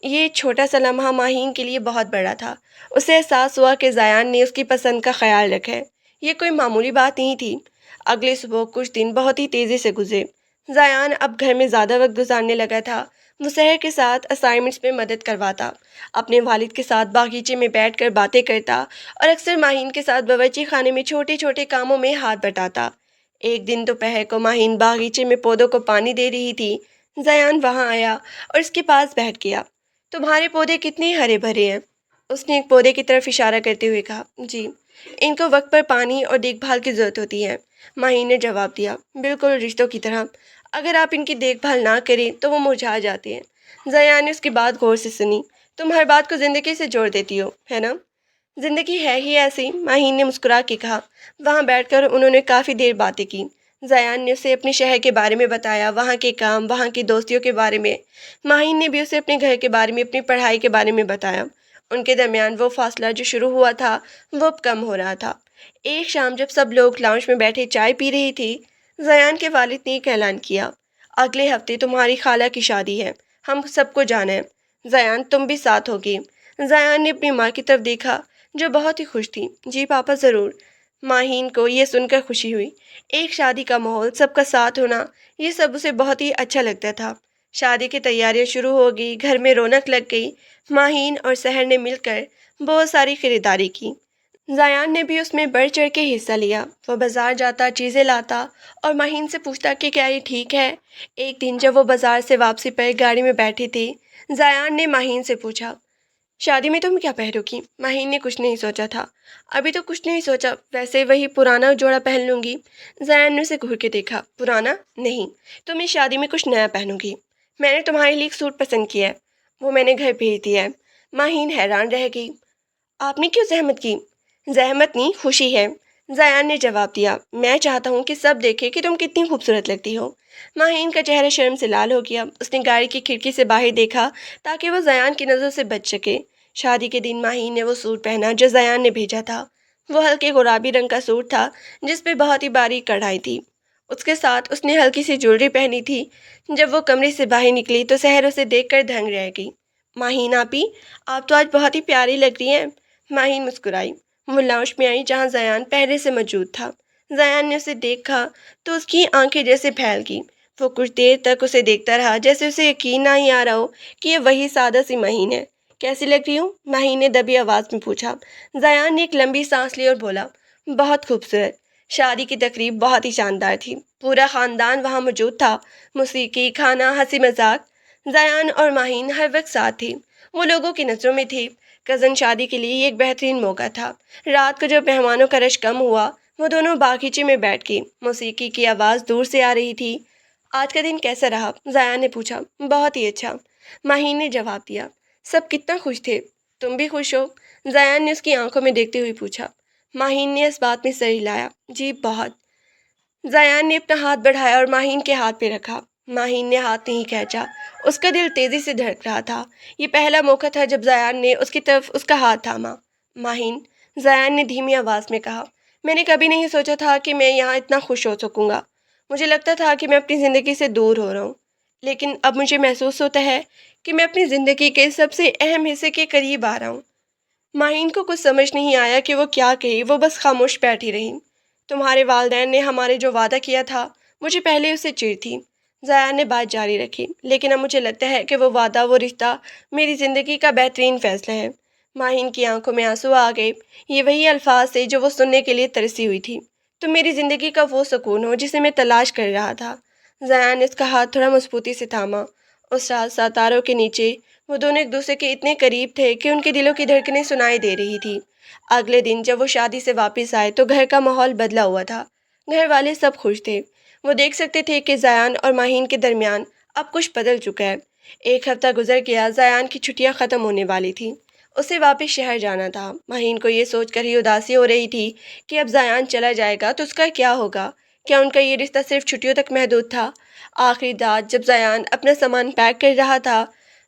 یہ چھوٹا سا لمحہ ماہین کے لیے بہت بڑا تھا۔ اسے احساس ہوا کہ زیان نے اس کی پسند کا خیال رکھا ہے۔ یہ کوئی معمولی بات نہیں تھی۔ اگلے صبح کچھ دن بہت ہی تیزی سے گزرے۔ زیان اب گھر میں زیادہ وقت گزارنے لگا تھا۔ وہ سحر کے ساتھ اسائنمنٹس میں مدد کرواتا، اپنے والد کے ساتھ باغیچے میں بیٹھ کر باتیں کرتا اور اکثر ماہین کے ساتھ باورچی خانے میں چھوٹے چھوٹے کاموں میں ہاتھ بٹاتا۔ ایک دن دوپہر کو ماہین باغیچے میں پودوں کو پانی دے رہی تھی۔ زیان وہاں آیا اور اس کے پاس بیٹھ گیا۔ تمہارے پودے کتنے ہرے بھرے ہیں، اس نے ایک پودے کی طرف اشارہ کرتے ہوئے کہا۔ جی، ان کو وقت پر پانی اور دیکھ بھال کی ضرورت ہوتی ہے، ماہین نے جواب دیا۔ بالکل رشتوں کی طرح، اگر آپ ان کی دیکھ بھال نہ کریں تو وہ مرجھا جاتے ہیں۔ زیان نے اس کی بات غور سے سنی۔ تم ہر بات کو زندگی سے جوڑ دیتی ہو، ہے نا؟ زندگی ہے ہی ایسی، ماہین نے مسکرا کے کہا۔ وہاں بیٹھ کر انہوں نے کافی دیر باتیں کی۔ زیان نے اسے اپنے شہر کے بارے میں بتایا، وہاں کے کام، وہاں کی دوستیوں کے بارے میں۔ ماہین نے بھی اسے اپنے گھر کے بارے میں، اپنی پڑھائی کے بارے میں بتایا۔ ان کے درمیان وہ فاصلہ جو شروع ہوا تھا وہ اب کم ہو رہا تھا۔ ایک شام جب سب لوگ لاؤنج میں بیٹھے چائے پی رہی تھی، زیان کے والد نے ایک اعلان کیا۔ اگلے ہفتے تمہاری خالہ کی شادی ہے، ہم سب کو جانا ہے۔ زیان، تم بھی ساتھ ہوگی؟ زیان نے اپنی ماں کی طرف دیکھا جو بہت ہی خوش تھی۔ جی پاپا، ضرور۔ ماہین کو یہ سن کر خوشی ہوئی۔ ایک شادی کا ماحول، سب کا ساتھ ہونا، یہ سب اسے بہت ہی اچھا لگتا تھا۔ شادی کی تیاریاں شروع ہو گئی، گھر میں رونق لگ گئی۔ ماہین اور سحر نے مل کر بہت ساری خریداری کی۔ زیان نے بھی اس میں بڑھ چڑھ کے حصہ لیا۔ وہ بازار جاتا، چیزیں لاتا اور ماہین سے پوچھتا کہ کیا یہ ٹھیک ہے۔ ایک دن جب وہ بازار سے واپسی پر گاڑی میں بیٹھے تھے، زیان نے ماہین سے پوچھا، شادی میں تم کیا پہنو گی؟ ماہین نے کچھ نہیں سوچا تھا۔ ابھی تو کچھ نہیں سوچا، ویسے وہی پرانا جوڑا پہن لوں گی۔ زیان نے اسے گھور کے دیکھا۔ پرانا نہیں، تم اس شادی میں کچھ نیا پہنو گی۔ میں نے تمہارے لیے ایک سوٹ پسند کیا ہے، وہ میں نے گھر بھیج دیا ہے۔ ماہین حیران رہ گئی۔ آپ نے کیوں زحمت کی؟ زحمت نہیں، خوشی ہے، زیان نے جواب دیا۔ میں چاہتا ہوں کہ سب دیکھے کہ تم کتنی خوبصورت لگتی ہو۔ ماہین کا چہرہ شرم سے لال ہو گیا۔ اس نے گاڑی کی کھڑکی سے باہر دیکھا تاکہ وہ زیان کی نظروں سے بچ سکے۔ شادی کے دن ماہین نے وہ سوٹ پہنا جو زیان نے بھیجا تھا۔ وہ ہلکے گلابی رنگ کا سوٹ تھا جس پہ بہت ہی باریک کڑھائی تھی۔ اس کے ساتھ اس نے ہلکی سی جویلری پہنی تھی۔ جب وہ کمرے سے باہر نکلی تو سحر اسے دیکھ کر دنگ رہ گئی۔ ماہین آپی، آپ تو آج بہت ہی پیاری لگ رہی ہیں۔ ماہین مسکرائی۔ وہ لاؤنج میں آئی جہاں زیان پہلے سے موجود تھا۔ زیان نے اسے دیکھا تو اس کی آنکھیں جیسے پھیل گئی۔ وہ کچھ دیر تک اسے دیکھتا رہا جیسے اسے یقین نہ ہی آ رہا ہو کہ یہ وہی سادہ سی ماہین ہے۔ کیسی لگ رہی ہوں؟ ماہین نے دبی آواز میں پوچھا۔ زیان نے ایک لمبی سانس لی اور بولا، بہت خوبصورت۔ شادی کی تقریب بہت ہی شاندار تھی۔ پورا خاندان وہاں موجود تھا۔ موسیقی، کھانا، ہنسی مذاق۔ زیان اور ماہین ہر وقت ساتھ تھی۔ وہ لوگوں کی نظروں میں تھی۔ کزن شادی کے لیے یہ ایک بہترین موقع تھا۔ رات کو جب مہمانوں کا رش کم ہوا، وہ دونوں باغیچے میں بیٹھ گئی۔ موسیقی کی آواز دور سے آ رہی تھی۔ آج کا دن کیسا رہا؟ زیان نے پوچھا۔ بہت ہی اچھا، ماہین نے جواب دیا۔ سب کتنا خوش تھے۔ تم بھی خوش ہو؟ زیان نے اس کی آنکھوں میں دیکھتے ہوئے پوچھا۔ ماہین نے اس بات میں سر ہلایا۔ جی بہت۔ زیان نے اپنا ہاتھ بڑھایا اور ماہین کے ہاتھ پہ رکھا۔ ماہین نے ہاتھ نہیں کھینچا۔ اس کا دل تیزی سے دھڑک رہا تھا۔ یہ پہلا موقع تھا جب زیان نے اس کی طرف اس کا ہاتھ تھاما۔ ماہین، زیان نے دھیمی آواز میں کہا، میں نے کبھی نہیں سوچا تھا کہ میں یہاں اتنا خوش ہو سکوں گا۔ مجھے لگتا تھا کہ میں اپنی زندگی سے دور ہو رہا ہوں، لیکن اب مجھے محسوس ہوتا ہے کہ میں اپنی زندگی کے سب سے اہم حصے کے قریب آ رہا ہوں۔ ماہین کو کچھ سمجھ نہیں آیا کہ وہ کیا کہے۔ وہ بس خاموش بیٹھی رہی۔ تمہارے والدین نے ہمارے جو وعدہ کیا تھا، مجھے پہلے اسے چڑ تھی۔ زیان نے بات جاری رکھی۔ لیکن اب مجھے لگتا ہے کہ وہ وعدہ، وہ رشتہ میری زندگی کا بہترین فیصلہ ہے۔ ماہین کی آنکھوں میں آنسو آ گئے۔ یہ وہی الفاظ تھے جو وہ سننے کے لیے ترسی ہوئی تھی۔ تم میری زندگی کا وہ سکون ہو جسے میں تلاش کر رہا تھا۔ زیان نے اس کا ہاتھ تھوڑا مضبوطی سے تھاما۔ اس رات ستاروں کے نیچے وہ دونوں ایک دوسرے کے اتنے قریب تھے کہ ان کے دلوں کی دھڑکنیں سنائی دے رہی تھی۔ اگلے دن جب وہ شادی سے واپس آئے تو گھر کا ماحول بدلا ہوا تھا۔ گھر والے سب خوش تھے۔ وہ دیکھ سکتے تھے کہ زیان اور ماہین کے درمیان اب کچھ بدل چکا ہے۔ ایک ہفتہ گزر گیا۔ زیان کی چھٹیاں ختم ہونے والی تھیں۔ اسے واپس شہر جانا تھا۔ ماہین کو یہ سوچ کر ہی اداسی ہو رہی تھی کہ اب زیان چلا جائے گا تو اس کا کیا ہوگا؟ کیا ان کا یہ رشتہ صرف چھٹیوں تک محدود تھا؟ آخری رات جب زیان اپنا سامان پیک کر رہا تھا،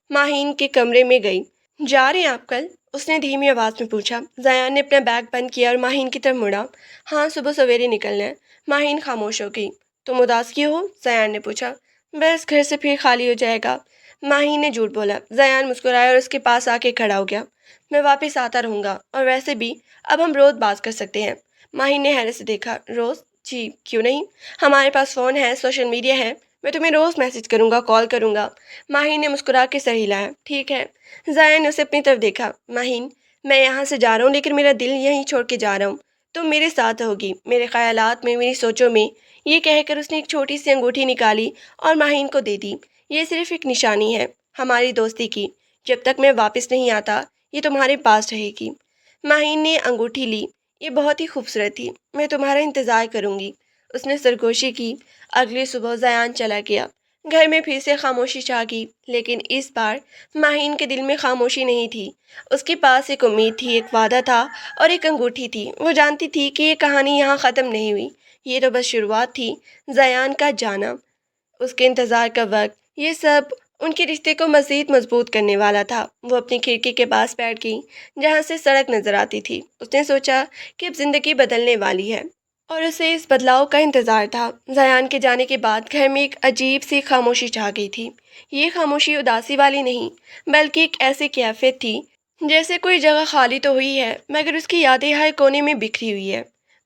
ماہین کے کمرے میں گئی۔ جا رہے ہیں آپ کل؟ اس نے دھیمی آواز میں پوچھا۔ زیان نے اپنا بیگ بند کیا اور ماہین کی طرف مڑا۔ ہاں، صبح سویرے نکلنا ہے۔ ماہین خاموش ہو گئی۔ تم اداس کیوں ہو؟ زیان نے پوچھا۔ بس گھر سے پھر خالی ہو جائے گا۔ ماہین نے جھوٹ بولا۔ زیان مسکرایا اور اس کے پاس آ کے کھڑا ہو گیا۔ میں واپس آتا رہوں گا، اور ویسے بھی اب ہم روز بات کر سکتے ہیں۔ ماہین نے حیرت سے دیکھا۔ روز؟ جی کیوں نہیں، ہمارے پاس فون ہے، سوشل میڈیا ہے، میں تمہیں روز میسج کروں گا، کال کروں گا۔ ماہین نے مسکرا کے سر ہلایا۔ ٹھیک ہے۔ زیان نے اسے اپنی طرف دیکھا۔ ماہین، میں یہاں سے جا رہا ہوں لیکن میرا دل یہیں چھوڑ کے جا رہا ہوں۔ تم میرے ساتھ ہوگی، میرے خیالات میں، میری سوچوں میں۔ یہ کہہ کر اس نے ایک چھوٹی سی انگوٹھی نکالی اور ماہین کو دے دی۔ یہ صرف ایک نشانی ہے ہماری دوستی کی۔ جب تک میں واپس نہیں آتا یہ تمہارے پاس رہے گی۔ ماہین نے انگوٹھی لی۔ یہ بہت ہی خوبصورت تھی۔ میں تمہارا انتظار کروں گی۔ اس نے سرگوشی کی۔ اگلی صبح زیان چلا گیا۔ گھر میں پھر سے خاموشی چھا گئی، لیکن اس بار ماہین کے دل میں خاموشی نہیں تھی۔ اس کے پاس ایک امید تھی، ایک وعدہ تھا اور ایک انگوٹھی تھی۔ وہ جانتی تھی کہ یہ کہانی یہاں ختم نہیں ہوئی، یہ تو بس شروعات تھی۔ زیان کا جانا، اس کے انتظار کا وقت، یہ سب ان کے رشتے کو مزید مضبوط کرنے والا تھا۔ وہ اپنی کھڑکی کے پاس بیٹھ گئی جہاں سے سڑک نظر آتی تھی۔ اس نے سوچا کہ اب زندگی بدلنے والی ہے اور اسے اس بدلاؤ کا انتظار تھا۔ زیان کے جانے کے بعد گھر میں ایک عجیب سی خاموشی چھا گئی تھی۔ یہ خاموشی اداسی والی نہیں، بلکہ ایک ایسی کیفیت تھی جیسے کوئی جگہ خالی تو ہوئی ہے مگر اس کی یادیں ہر کونے میں بکھری ہوئی ہے۔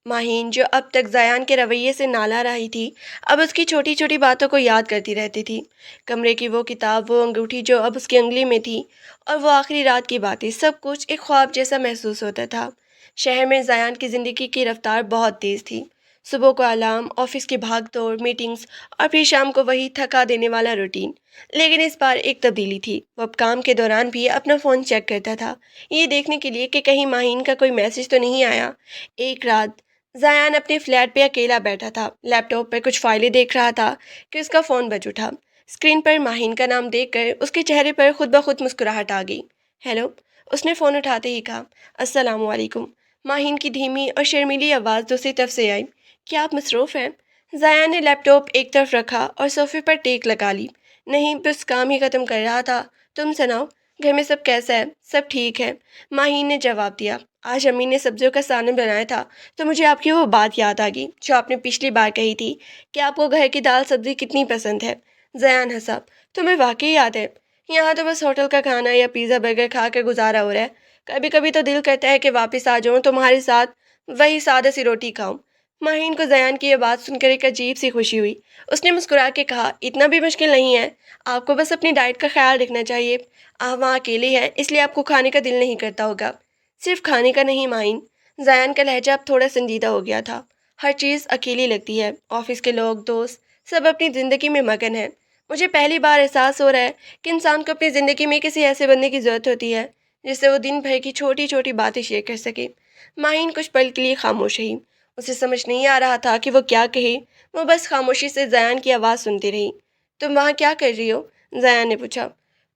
ماہین، جو اب تک زیان کے رویے سے نالا رہی تھی، اب اس کی چھوٹی چھوٹی باتوں کو یاد کرتی رہتی تھی۔ کمرے کی وہ کتاب، وہ انگوٹھی جو اب اس کی انگلی میں تھی، اور وہ آخری رات کی باتیں، سب کچھ ایک خواب جیسا محسوس ہوتا تھا۔ شہر میں زیان کی زندگی کی رفتار بہت تیز تھی۔ صبح کو الارم، آفس کی بھاگ دوڑ، میٹنگز، اور پھر شام کو وہی تھکا دینے والا روٹین۔ لیکن اس بار ایک تبدیلی تھی، وہ اب کام کے دوران بھی اپنا فون چیک کرتا تھا، یہ دیکھنے کے لیے کہ کہیں ماہین کا کوئی میسج تو نہیں آیا۔ ایک رات زیان اپنے فلیٹ پہ اکیلا بیٹھا تھا، لیپ ٹاپ پر کچھ فائلیں دیکھ رہا تھا کہ اس کا فون بج اٹھا۔ اسکرین پر ماہین کا نام دیکھ کر اس کے چہرے پر خود بخود مسکراہٹ آ گئی۔ ہیلو، اس نے فون اٹھاتے ہی کہا۔ السلام علیکم، ماہین کی دھیمی اور شرمیلی آواز دوسری طرف سے آئی۔ کیا آپ مصروف ہیں؟ زایا نے لیپ ٹاپ ایک طرف رکھا اور صوفے پر ٹیک لگا لی۔ نہیں، بس کام ہی ختم کر رہا تھا۔ تم سناؤ، گھر میں سب کیسا ہے؟ سب ٹھیک ہے، ماہین نے جواب دیا۔ آج امی نے سبزیوں کا سالن بنایا تھا تو مجھے آپ کی وہ بات یاد آ گئی جو آپ نے پچھلی بار کہی تھی کہ آپ کو گھر کی دال سبزی کتنی پسند ہے۔ زیان ہنسا۔ تمہیں واقعی یاد ہے؟ یہاں تو بس ہوٹل کا کھانا یا پیزا برگر کھا کے گزارا ہو رہا ہے۔ کبھی کبھی تو دل کرتا ہے کہ واپس آ جاؤں، تمہارے ساتھ وہی سادہ سی روٹی کھاؤں۔ ماہین کو زیان کی یہ بات سن کر ایک عجیب سی خوشی ہوئی۔ اس نے مسکرا کے کہا، اتنا بھی مشکل نہیں ہے، آپ کو بس اپنی ڈائٹ کا خیال رکھنا چاہیے۔ آپ وہاں اکیلے ہیں اس لیے آپ کو کھانے کا دل نہیں کرتا ہوگا۔ صرف کھانے کا نہیں ماہین، زیان کا لہجہ اب تھوڑا سنجیدہ ہو گیا تھا۔ ہر چیز اکیلی لگتی ہے، آفس کے لوگ، دوست، سب اپنی زندگی میں مگن ہیں۔ مجھے پہلی بار احساس ہو رہا ہے کہ انسان کو اپنی زندگی میں کسی ایسے بندے کی ضرورت ہوتی ہے جس سے وہ دن بھر کی چھوٹی چھوٹی باتیں شیئر کر سکے۔ ماہین کچھ پل کے لیے خاموش رہی، اسے سمجھ نہیں آ رہا تھا کہ وہ کیا کہے، وہ بس خاموشی سے زیان کی آواز سنتی رہی۔ تم وہاں کیا کر رہی ہو؟ زیان نے پوچھا۔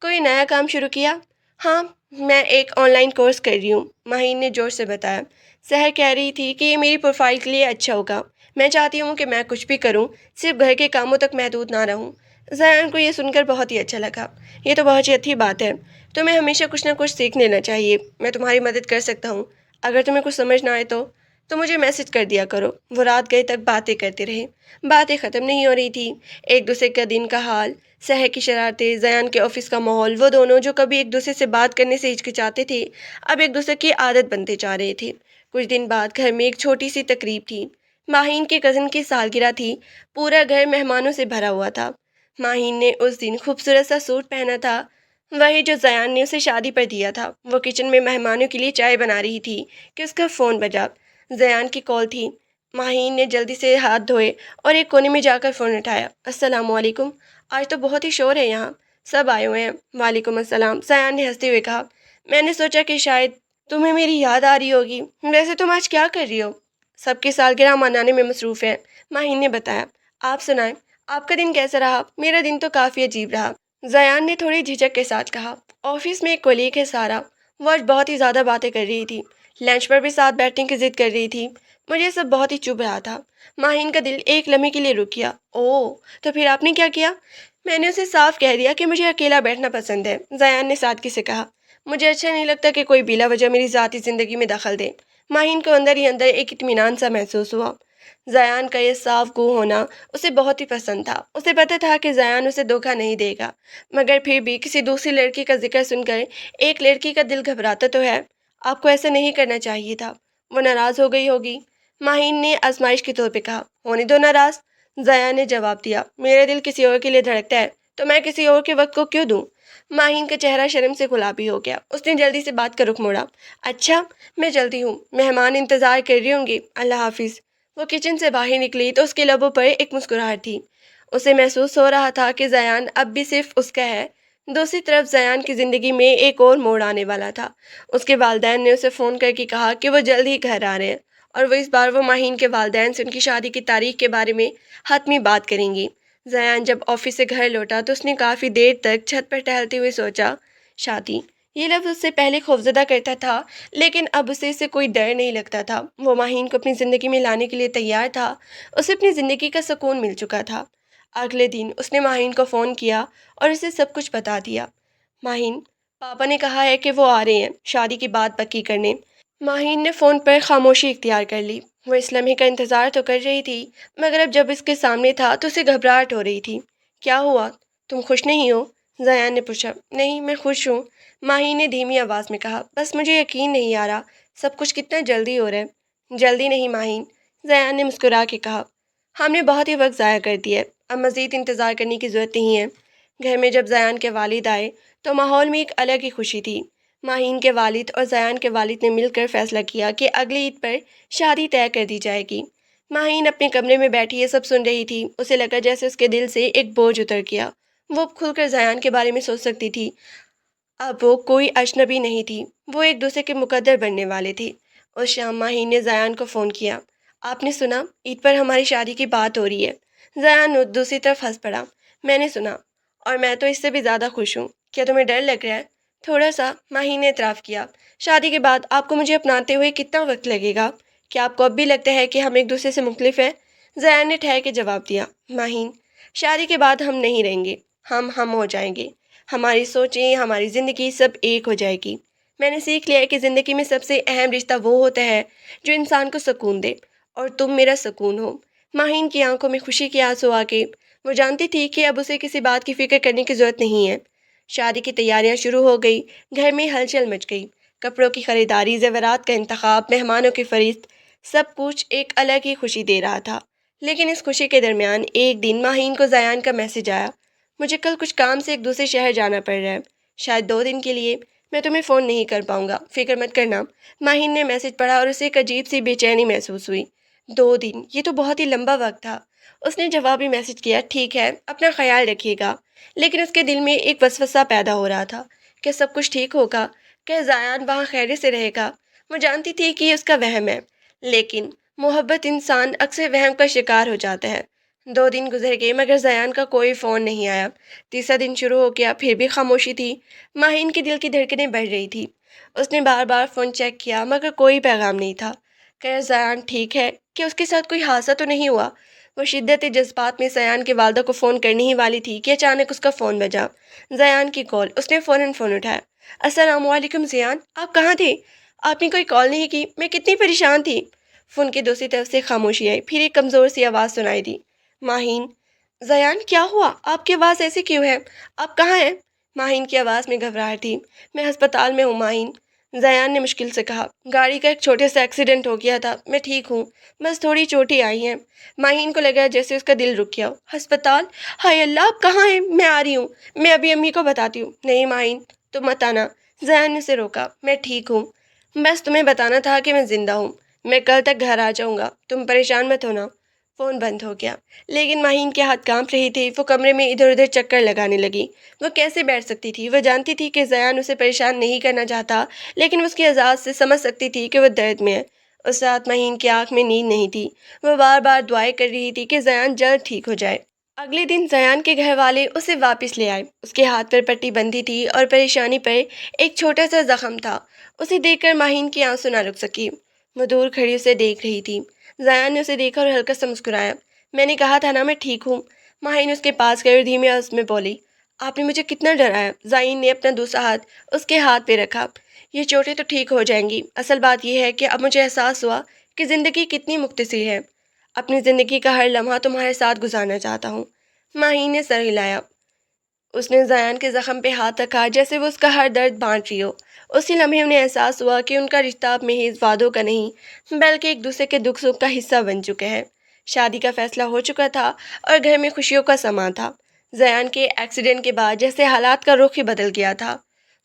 کوئی نیا کام شروع کیا؟ ہاں، میں ایک آن لائن کورس کر رہی ہوں، ماہین نے جوش سے بتایا۔ سحر کہہ رہی تھی کہ یہ میری پروفائل کے لیے اچھا ہوگا۔ میں چاہتی ہوں کہ میں کچھ بھی کروں، صرف گھر کے کاموں تک محدود نہ رہوں۔ زیان کو یہ سن کر بہت ہی اچھا لگا۔ یہ تو بہت ہی اچھی بات ہے، تمہیں ہمیشہ کچھ نہ کچھ سیکھ لینا چاہیے۔ میں تمہاری مدد کر سکتا ہوں، اگر تمہیں کچھ سمجھ نہ آئے تو مجھے میسج کر دیا کرو۔ وہ رات گئے تک باتیں کرتے رہے، باتیں ختم نہیں ہو رہی تھی۔ ایک دوسرے کا دن کا حال، سحر کی شرارتیں، زیان کے آفس کا ماحول، وہ دونوں جو کبھی ایک دوسرے سے بات کرنے سے ہچکچاتے تھے اب ایک دوسرے کی عادت بنتے جا رہے تھے۔ کچھ دن بعد گھر میں ایک چھوٹی سی تقریب تھی، ماہین کے کزن کی سالگرہ تھی۔ پورا گھر مہمانوں سے بھرا ہوا تھا۔ ماہین نے اس دن خوبصورت سا سوٹ پہنا تھا، وہی جو زیان نے اسے شادی پر دیا تھا۔ وہ کچن میں مہمانوں کے لیے چائے بنا رہی تھی کہ اس کا فون بجا۔ زیان کی کال تھی۔ ماہین نے جلدی سے ہاتھ دھوئے اور ایک کونے میں جا کر فون اٹھایا۔ السلام علیکم، آج تو بہت ہی شور ہے یہاں، سب آئے ہوئے ہیں۔ وعلیکم السلام، زیان نے ہنستے ہوئے کہا۔ میں نے سوچا کہ شاید تمہیں میری یاد آ رہی ہوگی۔ ویسے تم آج کیا کر رہی ہو؟ سب کی سالگرہ منانے میں مصروف ہیں، ماہین نے بتایا۔ آپ سنائیں، آپ کا دن کیسا رہا؟ میرا دن تو کافی عجیب رہا، زیان نے تھوڑی جھجک کے ساتھ کہا۔ آفس میں ایک کولیگ ہے سارا، وہ آج بہت ہی زیادہ باتیں کر رہی تھی، لنچ پر بھی ساتھ بیٹھنے کی ضد کر رہی تھی۔ مجھے سب بہت ہی چبھ رہا تھا۔ ماہین کا دل ایک لمحے کے لیے رک گیا۔ اوہ، تو پھر آپ نے کیا کیا؟ میں نے اسے صاف کہہ دیا کہ مجھے اکیلا بیٹھنا پسند ہے، زیان نے سادگی سے کہا۔ مجھے اچھا نہیں لگتا کہ کوئی بلا وجہ میری ذاتی زندگی میں دخل دے۔ ماہین کو اندر ہی اندر ایک اطمینان سا محسوس ہوا۔ زیان کا یہ صاف گو ہونا اسے بہت ہی پسند تھا۔ اسے پتہ تھا کہ زیان اسے دھوکہ نہیں دے گا، مگر پھر بھی کسی دوسری لڑکی کا ذکر سن کر ایک لڑکی کا دل گھبراتا تو ہے۔ آپ کو ایسا نہیں کرنا چاہیے تھا، وہ ناراض ہو گئی ہوگی، ماہین نے آزمائش کے طور پہ کہا۔ ہونے دو ناراض، زیان نے جواب دیا۔ میرا دل کسی اور کے لیے دھڑکتا ہے تو میں کسی اور کے وقت کو کیوں دوں؟ ماہین کا چہرہ شرم سے گلابی ہو گیا۔ اس نے جلدی سے بات کا رخ موڑا۔ اچھا، میں جلدی ہوں، مہمان انتظار کر رہے ہوں گے، اللہ حافظ۔ وہ کچن سے باہر نکلی تو اس کے لبوں پر ایک مسکراہٹ تھی۔ اسے محسوس ہو رہا تھا کہ زیان اب بھی صرف اس کا ہے۔ دوسری طرف زیان کی زندگی میں ایک اور موڑ آنے والا تھا۔ اس کے والدین نے اسے فون کر کے کہا کہ وہ جلد ہی گھر آ رہے ہیں، اور وہ اس بار وہ ماہین کے والدین سے ان کی شادی کی تاریخ کے بارے میں حتمی بات کریں گی۔ زیان جب آفس سے گھر لوٹا تو اس نے کافی دیر تک چھت پر ٹہلتے ہوئے سوچا۔ شادی، یہ لفظ اس سے پہلے خوفزدہ کرتا تھا، لیکن اب اسے اس سے کوئی ڈر نہیں لگتا تھا۔ وہ ماہین کو اپنی زندگی میں لانے کے لیے تیار تھا، اسے اپنی زندگی کا سکون مل چکا تھا۔ اگلے دن اس نے ماہین کو فون کیا اور اسے سب کچھ بتا دیا۔ ماہین، پاپا نے کہا ہے کہ وہ آ رہے ہیں شادی کی بات پکی کرنے۔ ماہین نے فون پر خاموشی اختیار کر لی۔ وہ اس لمحے کا انتظار تو کر رہی تھی، مگر اب جب اس کے سامنے تھا تو اسے گھبراہٹ ہو رہی تھی۔ کیا ہوا، تم خوش نہیں ہو؟ زیان نے پوچھا۔ نہیں، میں خوش ہوں، ماہین نے دھیمی آواز میں کہا، بس مجھے یقین نہیں آ رہا سب کچھ کتنا جلدی ہو رہا ہے۔ جلدی نہیں ماہین، زیان نے مسکرا کے کہا، ہم نے بہت ہی وقت ضائع کر دیا ہے، اب مزید انتظار کرنے کی ضرورت نہیں ہے۔ گھر میں جب زیان کے والد آئے تو ماحول میں ایک الگ ہی خوشی تھی۔ ماہین کے والد اور زیان کے والد نے مل کر فیصلہ کیا کہ اگلی عید پر شادی طے کر دی جائے گی۔ ماہین اپنے کمرے میں بیٹھی یہ سب سن رہی تھی۔ اسے لگا جیسے اس کے دل سے ایک بوجھ اتر گیا۔ وہ اب کھل کر زیان کے بارے میں سوچ سکتی تھی۔ اب وہ کوئی اجنبی نہیں تھی، وہ ایک دوسرے کے مقدر بننے والے تھے۔ اس شام ماہین نے زیان کو فون کیا۔ آپ نے سنا؟ عید پر ہماری شادی کی بات ہو رہی ہے۔ زیان دوسری طرف ہنس پڑا۔ میں نے سنا، اور میں تو اس سے بھی زیادہ خوش ہوں۔ کیا تمہیں ڈر لگ رہا ہے؟ تھوڑا سا، ماہین نے اعتراف کیا۔ شادی کے بعد آپ کو مجھے اپناتے ہوئے کتنا وقت لگے گا؟ کیا آپ کو اب بھی لگتا ہے کہ ہم ایک دوسرے سے مختلف ہیں؟ زیان نے ٹھہر کے جواب دیا۔ ماہین، شادی کے بعد ہم نہیں رہیں گے، ہم ہو جائیں گے۔ ہماری سوچیں، ہماری زندگی سب ایک ہو جائے گی۔ میں نے سیکھ لیا ہے کہ زندگی میں سب سے اہم رشتہ وہ ہوتا ہے جو انسان کو سکون دے، اور تم میرا سکون ہو۔ ماہین کی آنکھوں میں خوشی کے آنسو آ کے وہ جانتی تھی کہ اب اسے کسی بات کی فکر کرنے کی ضرورت نہیں ہے۔ شادی کی تیاریاں شروع ہو گئی، گھر میں ہلچل مچ گئی۔ کپڑوں کی خریداری، زیورات کا انتخاب، مہمانوں کی فہرست، سب کچھ ایک الگ ہی خوشی دے رہا تھا۔ لیکن اس خوشی کے درمیان ایک دن ماہین کو زیان کا میسج آیا۔ مجھے کل کچھ کام سے ایک دوسرے شہر جانا پڑ رہا ہے، شاید 2 دن کے لیے۔ میں تمہیں فون نہیں کر پاؤں گا، فکر مت کرنا۔ ماہین نے میسج پڑھا اور اسے ایک عجیب سی بے چینی محسوس ہوئی۔ 2 دن، یہ تو بہت ہی لمبا وقت تھا۔ اس نے جوابی میسج کیا، ٹھیک ہے، اپنا خیال رکھیے گا۔ لیکن اس کے دل میں ایک وسوسہ پیدا ہو رہا تھا کہ سب کچھ ٹھیک ہوگا، کہ زیان وہاں خیریت سے رہے گا۔ وہ جانتی تھی کہ یہ اس کا وہم ہے، لیکن محبت انسان اکثر وہم کا شکار ہو جاتا ہے۔ 2 دن گزر گئے مگر زیان کا کوئی فون نہیں آیا۔ تیسرا دن شروع ہو گیا، پھر بھی خاموشی تھی۔ ماہین کے دل کی دھڑکنیں بڑھ رہی تھی۔ اس نے بار بار فون چیک کیا مگر کوئی پیغام نہیں تھا۔ کہ زیان ٹھیک ہے؟ کہ اس کے ساتھ کوئی حادثہ تو نہیں ہوا؟ وہ شدت جذبات میں زیان کی والدہ کو فون کرنے ہی والی تھی کہ اچانک اس کا فون بجا۔ زیان کی کال۔ اس نے فوراً فون اٹھایا۔ السلام علیکم زیان، آپ کہاں تھے؟ آپ نے کوئی کال نہیں کی، میں کتنی پریشان تھی۔ فون کی دوسری طرف سے خاموشی آئی، پھر ایک کمزور سی آواز سنائی دی۔ ماہین۔ زیان، کیا ہوا؟ آپ کی آواز ایسی کیوں ہے؟ آپ کہاں ہیں؟ ماہین کی آواز میں گھبراہٹ تھی۔ میں ہسپتال میں ہوں ماہین، زیان نے مشکل سے کہا۔ گاڑی کا ایک چھوٹے سے ایکسیڈنٹ ہو گیا تھا، میں ٹھیک ہوں، بس تھوڑی چوٹیں آئی ہیں۔ ماہین کو لگا جیسے اس کا دل رک گیا ہو۔ ہسپتال؟ ہائے اللہ، آپ کہاں ہیں؟ میں آ رہی ہوں، میں ابھی امی کو بتاتی ہوں۔ نہیں ماہین، تم مت آنا، زیان نے اسے روکا۔ میں ٹھیک ہوں، بس تمہیں بتانا تھا کہ میں زندہ ہوں، میں کل تک گھر آ جاؤں گا، تم پریشان مت ہونا۔ فون بند ہو گیا، لیکن ماہین کے ہاتھ کانپ رہی تھی۔ وہ کمرے میں ادھر ادھر چکر لگانے لگی۔ وہ کیسے بیٹھ سکتی تھی؟ وہ جانتی تھی کہ زیان اسے پریشان نہیں کرنا چاہتا، لیکن اس کی اذیت سے سمجھ سکتی تھی کہ وہ درد میں ہے۔ اس رات ماہین کی آنکھ میں نیند نہیں تھی۔ وہ بار بار دعائیں کر رہی تھی کہ زیان جلد ٹھیک ہو جائے۔ اگلے دن زیان کے گھر والے اسے واپس لے آئے۔ اس کے ہاتھ پر پٹی بندھی تھی اور پریشانی پر ایک چھوٹا سا زخم تھا۔ اسے دیکھ کر ماہین کی آنسو نہ رک سکی۔ وہ دور کھڑی اسے دیکھ رہی تھی۔ زیان نے اسے دیکھا اور ہلکا سا مسکرایا۔ میں نے کہا تھا نا میں ٹھیک ہوں۔ ماہین اس کے پاس گئی اور دھیمے آواز میں بولی۔ آپ نے مجھے کتنا ڈرایا۔ زیان نے اپنا دوسرا ہاتھ اس کے ہاتھ پہ رکھا۔ یہ چوٹیں تو ٹھیک ہو جائیں گی، اصل بات یہ ہے کہ اب مجھے احساس ہوا کہ زندگی کتنی مختصر ہے۔ اپنی زندگی کا ہر لمحہ تمہارے ساتھ گزارنا چاہتا ہوں۔ ماہین نے سر ہلایا۔ اس نے زیان کے زخم پہ ہاتھ رکھا جیسے وہ اس کا ہر درد بانٹ رہی ہو۔ اسی لمحے انہیں احساس ہوا کہ ان کا رشتہ اب محض وعدوں کا نہیں بلکہ ایک دوسرے کے دکھ سکھ کا حصہ بن چکے ہیں۔ شادی کا فیصلہ ہو چکا تھا اور گھر میں خوشیوں کا سماں تھا۔ زیان کے ایکسیڈنٹ کے بعد جیسے حالات کا رخ ہی بدل گیا تھا۔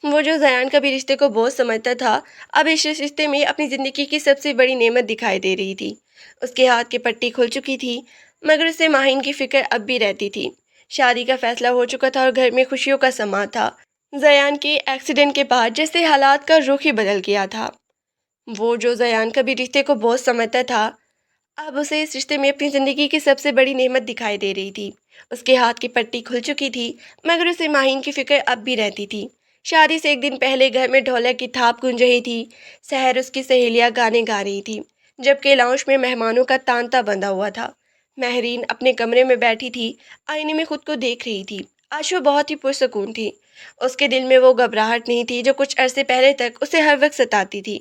وہ جو زیان کبھی رشتے کو بوجھ سمجھتا تھا، اب اس رشتے میں اپنی زندگی کی سب سے بڑی نعمت دکھائی دے رہی تھی۔ اس کے ہاتھ کی پٹی کھل چکی تھی مگر اسے ماہین کی فکر اب بھی رہتی تھی۔ شادی کا فیصلہ ہو چکا تھا اور گھر میں خوشیوں کا سماں تھا۔ زیان کے ایکسیڈنٹ کے بعد جیسے حالات کا رخ ہی بدل گیا تھا۔ وہ جو زیان کبھی رشتے کو بوجھ سمجھتا تھا، اب اسے اس رشتے میں اپنی زندگی کی سب سے بڑی نعمت دکھائی دے رہی تھی۔ اس کے ہاتھ کی پٹی کھل چکی تھی مگر اسے ماہین کی فکر اب بھی رہتی تھی۔ شادی سے ایک دن پہلے گھر میں ڈھولک کی تھاپ گونج رہی تھی۔ سحر اس کی سہیلیاں گانے گا رہی تھی جبکہ لاؤنج میں مہمانوں کا تانتا بندھا ہوا تھا۔ مہرین اپنے کمرے میں بیٹھی تھی، آئینے میں خود کو دیکھ رہی تھی۔ آج وہ بہت ہی پرسکون تھی۔ اس کے دل میں وہ گھبراہٹ نہیں تھی جو کچھ عرصے پہلے تک اسے ہر وقت ستاتی تھی۔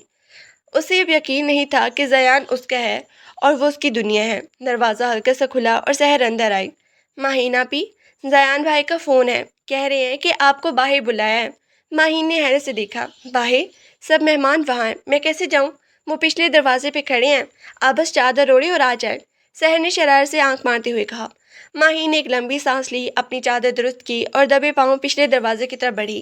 اسے اب یقین نہیں تھا کہ زیان اس کا ہے اور وہ اس کی دنیا ہے۔ دروازہ ہلکا سا کھلا اور سحر اندر آئی۔ ماہین آپی، زیان بھائی کا فون ہے، کہہ رہے ہیں کہ آپ کو باہر بلایا ہے۔ ماہین نے حیرت سے دیکھا۔ باہر؟ سب مہمان وہاں ہیں، میں کیسے جاؤں؟ وہ پچھلے دروازے پہ کھڑے ہیں، آپ بس چادر اوڑھیں اور آ جائیں، سحر نے شرارت سے آنکھ مارتے ہوئے کہا۔ ماہین نے ایک لمبی سانس لی، اپنی چادر درست کی اور دبے پاؤں پچھلے دروازے کی طرف بڑھی۔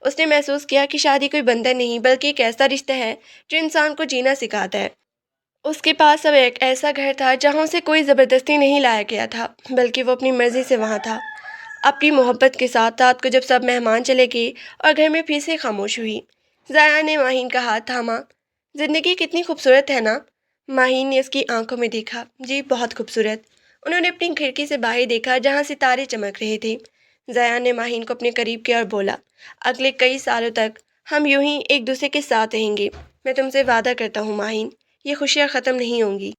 اس نے محسوس کیا کہ شادی کوئی بندھن نہیں بلکہ ایک ایسا رشتہ ہے جو انسان کو جینا سکھاتا ہے۔ اس کے پاس اب ایک ایسا گھر تھا جہاں اسے کوئی زبردستی نہیں لایا گیا تھا، بلکہ وہ اپنی مرضی سے وہاں تھا۔ اپنی محبت کے ساتھ رات کو جب سب مہمان چلے گئے اور گھر میں پھر سے خاموش ہوئی، زایا نے ماہین کا ہاتھ تھاما۔ زندگی کتنی خوبصورت ہے نا؟ ماہین نے اس کی آنکھوں میں دیکھا۔ جی بہت خوبصورت۔ انہوں نے اپنی کھڑکی سے باہر دیکھا جہاں ستارے چمک رہے تھے۔ زایا نے ماہین کو اپنے قریب کیا اور بولا، اگلے کئی سالوں تک ہم یوں ہی ایک دوسرے کے ساتھ رہیں گے۔ میں تم سے وعدہ کرتا ہوں ماہین، یہ خوشیاں ختم نہیں ہوں گی۔